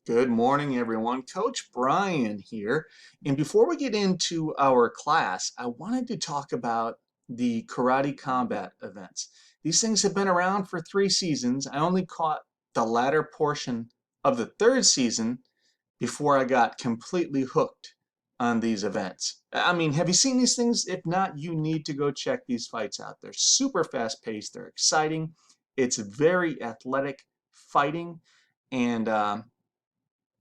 Good morning, everyone. Coach Brian here. And before we get into our class, I wanted to talk about the karate combat events. These things have been around for 3 seasons. I only caught the latter portion of the third season before I got completely hooked on these events. I mean, have you seen these things? If not, you need to go check these fights out. They're super fast paced, they're exciting, it's very athletic fighting, and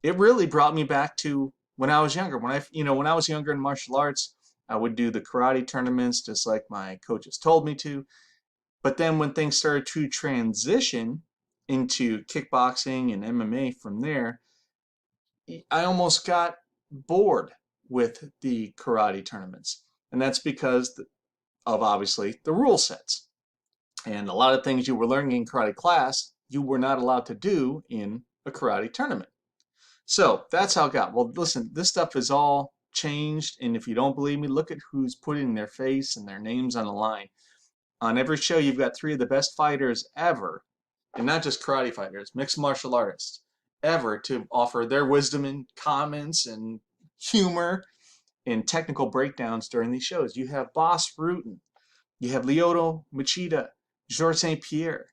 it really brought me back to when I was younger. When I was younger in martial arts, I would do the karate tournaments just like my coaches told me to. But then when things started to transition into kickboxing and MMA from there, I almost got bored with the karate tournaments. And that's because of obviously the rule sets. And a lot of things you were learning in karate class, you were not allowed to do in a karate tournament. So that's how it got. Well, listen, this stuff is all changed, and if you don't believe me, look at who's putting their face and their names on the line. On every show, you've got three of the best fighters ever, and not just karate fighters, mixed martial artists ever, to offer their wisdom and comments and humor and technical breakdowns during these shows. You have Boss Rutan, you have Lyoto Machida, Georges St. Pierre.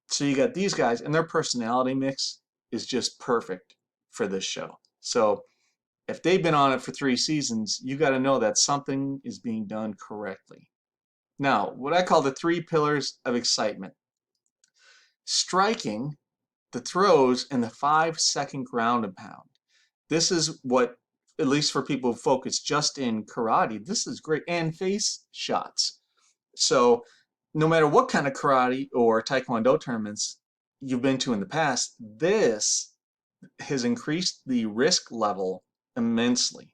So you got these guys, and their personality mix is just perfect for this show. So if they've been on it for 3 seasons, you got to know that something is being done correctly. Now, what I call the 3 pillars of excitement: striking, the throws, and the 5-second ground and pound. This is what, at least for people who focus just in karate, this is great. And face shots. So no matter what kind of karate or taekwondo tournaments you've been to in the past, this has increased the risk level immensely.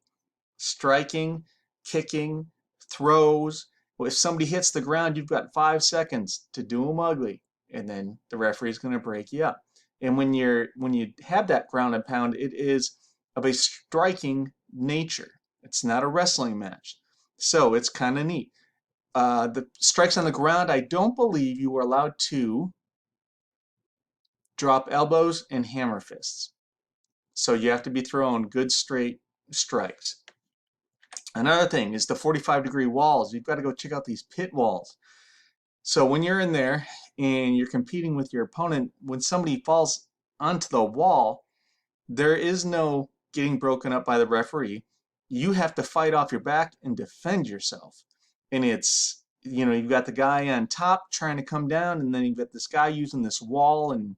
Striking, kicking, throws. Well, if somebody hits the ground, you've got 5 seconds to do them ugly, and then the referee is going to break you up. And when you have that ground and pound, it is of a striking nature. It's not a wrestling match, so it's kind of neat. The strikes on the ground, I don't believe you are allowed to drop elbows and hammer fists. So you have to be throwing good straight strikes. Another thing is the 45-degree walls. You've got to go check out these pit walls. So when you're in there and you're competing with your opponent, when somebody falls onto the wall, there is no getting broken up by the referee. You have to fight off your back and defend yourself. And it's, you've got the guy on top trying to come down, and then you've got this guy using this wall and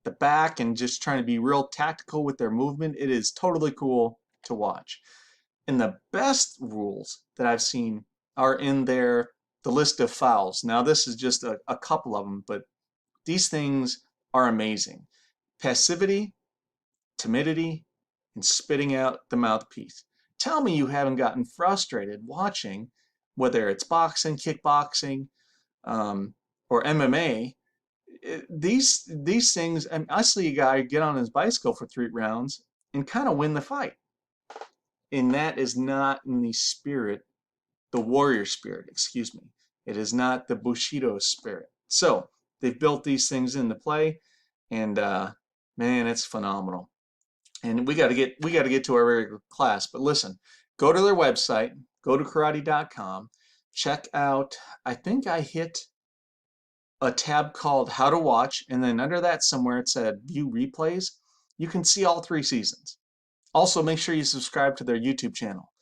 the back and just trying to be real tactical with their movement. It is totally cool to watch. And the best rules that I've seen are in the list of fouls. Now, this is just a couple of them, but these things are amazing. Passivity, timidity, and spitting out the mouthpiece. Tell me you haven't gotten frustrated watching, whether it's boxing, kickboxing, or MMA. These things, and I see a guy get on his bicycle for 3 rounds and kind of win the fight. And that is not in the spirit, the warrior spirit, excuse me. It is not the Bushido spirit. So they've built these things into play, and man, it's phenomenal. And we got to get to our regular class. But listen, go to their website, go to karate.com, check out. I think I hit a tab called How to Watch, and then under that somewhere it said View Replays. You can see all 3 seasons. Also, make sure you subscribe to their YouTube channel.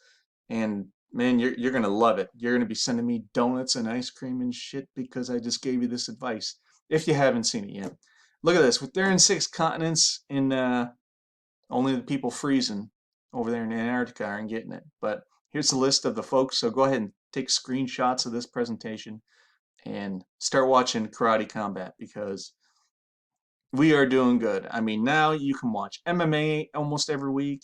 And man, you're gonna love it. You're gonna be sending me donuts and ice cream and shit because I just gave you this advice. If you haven't seen it yet, look at this. They're in 6 continents, and only the people freezing over there in Antarctica aren't getting it. But here's the list of the folks. So go ahead and take screenshots of this presentation and start watching Karate Combat, because we are doing good. I mean, now you can watch MMA almost every week,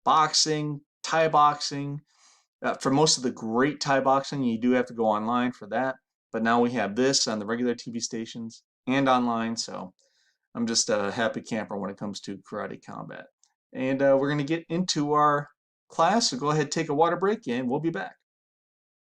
boxing, Thai boxing. For most of the great Thai boxing, you do have to go online for that. But now we have this on the regular TV stations and online. So I'm just a happy camper when it comes to Karate Combat. And we're going to get into our class. So go ahead, take a water break, and we'll be back.